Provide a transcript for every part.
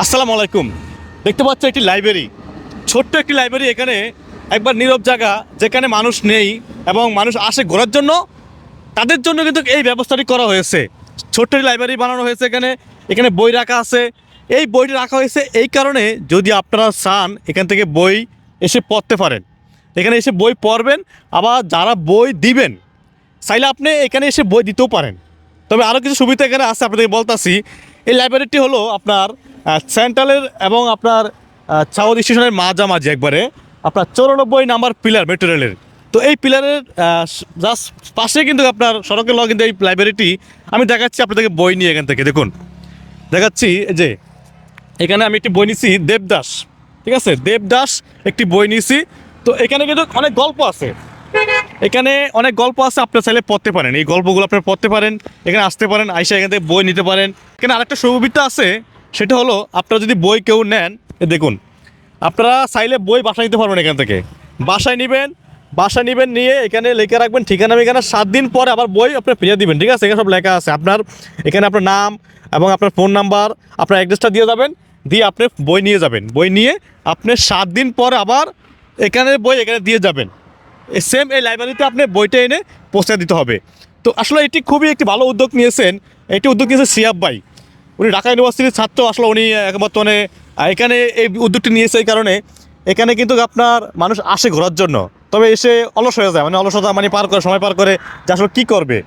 আসসালামু আলাইকুম। দেখতে পাচ্ছ একটি লাইব্রেরি, ছোট্ট একটি লাইব্রেরি। এখানে একবার নীরব জায়গা, যেখানে মানুষ নেই এবং মানুষ আসে ঘোরার জন্য। তাদের জন্য কিন্তু এই ব্যবস্থাটি করা হয়েছে। ছোট্ট একটি লাইব্রেরি বানানো হয়েছে এখানে। এখানে বই রাখা আছে। এই বইটি রাখা হয়েছে এই কারণে, যদি আপনারা চান এখান থেকে বই এসে পড়তে পারেন, এখানে এসে বই পড়বেন। আবার যারা বই দিবেন চাইলে আপনি এখানে এসে বই দিতেও পারেন। তবে আরও কিছু সুবিধা এখানে আছে, আপনাদেরকে বলতাছি। এই লাইব্রেরিটি হলো আপনার সেন্ট্রালের এবং আপনার সাউথ স্টেশনের মাঝামাঝি, একবারে আপনার 94 নাম্বার পিলার মেট্রো রেলের। তো এই পিলারের জাস্ট পাশে কিন্তু আপনার সড়কের লগে কিন্তু এই লাইব্রেরিটি। আমি দেখাচ্ছি আপনাদেরকে বই নিয়ে এখান থেকে দেখুন, দেখাচ্ছি যে এখানে আমি একটি বই নিয়েছি দেবদাস। ঠিক আছে, দেবদাস একটি বই নিয়েছি। তো এখানে কিন্তু অনেক গল্প আছে, এখানে অনেক গল্প আছে, আপনার চাইলে পড়তে পারেন। এই গল্পগুলো আপনারা পড়তে পারেন, এখানে আসতে পারেন, আইসা এখান থেকে বই নিতে পারেন। এখানে আরেকটা সুবিধা আছে, সেটা হলো আপনারা যদি বই কেউ নেন, দেখুন আপনারা চাইলে বই বাসায় নিতে পারবেন। এখান থেকে বাসায় নেবেন, নিয়ে এখানে লিখে রাখবেন ঠিকানা। এখানে 7 দিন পরে আবার বই আপনি ফিরিয়ে দিবেন। ঠিক আছে, এখানে সব লেখা আছে। আপনার এখানে আপনার নাম এবং আপনার ফোন নাম্বার, আপনার অ্যাড্রেসটা দিয়ে যাবেন, দিয়ে আপনি বই নিয়ে যাবেন। বই নিয়ে আপনি 7 দিন পরে আবার এখানে বই এখানে দিয়ে যাবেন। সেম এই লাইব্রেরিতে আপনি বইটা এনে পৌঁছে দিতে হবে। তো আসলে এটি খুবই একটি ভালো উদ্যোগ নিয়েছেন। এটি উদ্যোগ নিয়েছে সিয়াব ভাই, উনি ঢাকা ইউনিভার্সিটির ছাত্র। আসলে উনি বর্তমানে এখানে এই উদ্যোগটি নিয়েছে এই কারণে, এখানে কিন্তু আপনার মানুষ আসে ঘোরার জন্য, তবে এসে অলস হয়ে যায়, অলসতা সময় পার করে যে আসলে কী করবে।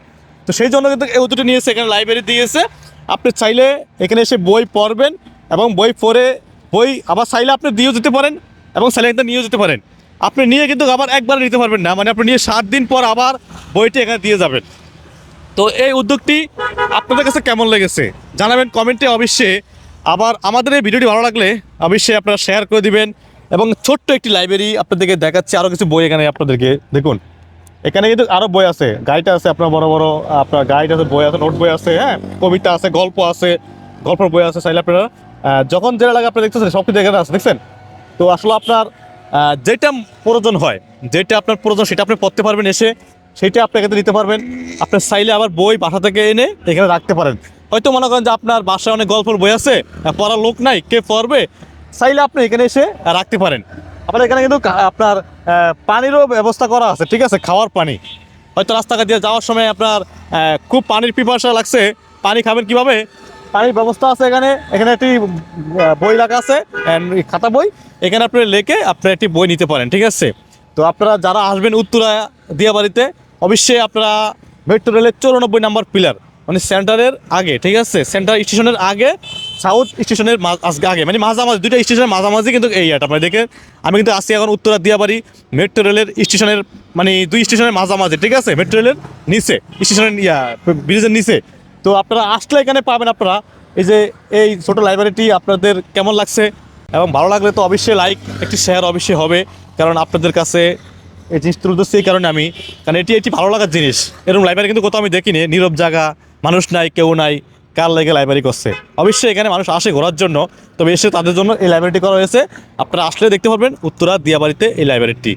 তো সেই জন্য কিন্তু এই উদ্যোগটি নিয়েছে, এখানে লাইব্রেরি দিয়েছে। আপনি চাইলে এখানে এসে বই পড়বেন এবং বই পড়ে বই আবার চাইলে আপনি দিয়েও যেতে পারেন এবং চাইলে এখানে নিয়েও যেতে পারেন। আপনি নিয়ে কিন্তু আবার একবার নিতে পারবেন না, আপনি নিয়ে 7 দিন পর আবার বইটি এখানে দিয়ে যাবেন। তো এই উদ্যোগটি আপনাদের কাছে কেমন লেগেছে জানাবেন কমেন্টে অবশ্যই। আবার আমাদের এই ভিডিওটি ভালো লাগলে অবশ্যই আপনারা শেয়ার করে দিবেন। এবং ছোট্ট একটি লাইব্রেরি আপনাদেরকে দেখাচ্ছি, আরও কিছু বই এখানে আপনাদেরকে দেখুন। এখানে কিন্তু আরও বই আছে, গাইড আছে, আপনার বড় বড় আপনার গাইড আছে, বই আছে, নোট বই আছে, হ্যাঁ, কবিতা আছে, গল্প আছে, গল্পের বই আছে। চাইলে আপনারা যখন যেটা লাগে আপনারা দেখতেছেন সব কিছু এখানে আছে, দেখছেন। তো আসলে আপনার যেটা প্রয়োজন হয়, যেটা আপনার প্রয়োজন সেটা আপনি পড়তে পারবেন এসে, সেইটা আপনি এখানে নিতে পারবেন। আপনার চাইলে আবার বই বাসা থেকে এনে এখানে রাখতে পারেন। হয়তো মনে করেন যে আপনার বাসায় অনেক গল্পের বই আছে, পড়ার লোক নাই, কে পড়বে, চাইলে আপনি এখানে এসে রাখতে পারেন। আবার এখানে কিন্তু আপনার পানিরও ব্যবস্থা করা আছে। ঠিক আছে, খাওয়ার পানি, হয়তো রাস্তাঘাট দিয়ে যাওয়ার সময় আপনার খুব পানির পিপাসা লাগছে, পানি খাবেন কীভাবে, পানির ব্যবস্থা আছে এখানে। এখানে একটি বই রাখা আছে, খাতা বই, এখানে আপনি লেখে আপনি একটি বই নিতে পারেন। ঠিক আছে, তো আপনারা যারা আসবেন উত্তরা দিয়াবাড়িতে, অবশ্যই আপনারা মেট্রো রেলের 94 নাম্বার পিলার, সেন্টারের আগে, ঠিক আছে, সেন্টার স্টেশনের আগে, সাউথ স্টেশনের আগে, মাঝামাঝি, দুইটা স্টেশনের মাঝামাঝি কিন্তু এই আপনারা দেখেন। আমি কিন্তু আসছি এখন উত্তরা দিয়াবাড়ি মেট্রো রেলের স্টেশনের, 2 স্টেশনের মাঝামাঝি। ঠিক আছে, মেট্রো রেলের নিচে, স্টেশনের ব্রিজের নিচে। তো আপনারা আসলে এখানে পাবেন। আপনারা এই ছোটো লাইব্রেরিটি আপনাদের কেমন লাগছে, এবং ভালো লাগলে তো অবশ্যই লাইক, একটি শেয়ার অবশ্যই হবে, কারণ আপনাদের কাছে এই জিনিস তুলে ধরছি এই কারণে আমি, কারণ এটি ভালো লাগার জিনিস। এরকম লাইব্রেরি কিন্তু কোথাও আমি দেখিনি, নীরব জায়গা, মানুষ নাই, কেউ নাই, কার লেগে লাইব্রেরি করছে। অবশ্যই এখানে মানুষ আসে ঘোরার জন্য, তবে এসে তাদের জন্য এই লাইব্রেরিটি করা হয়েছে। আপনারা আসলে দেখতে পারবেন উত্তরা দিয়াবাড়িতে এই লাইব্রেরিটি।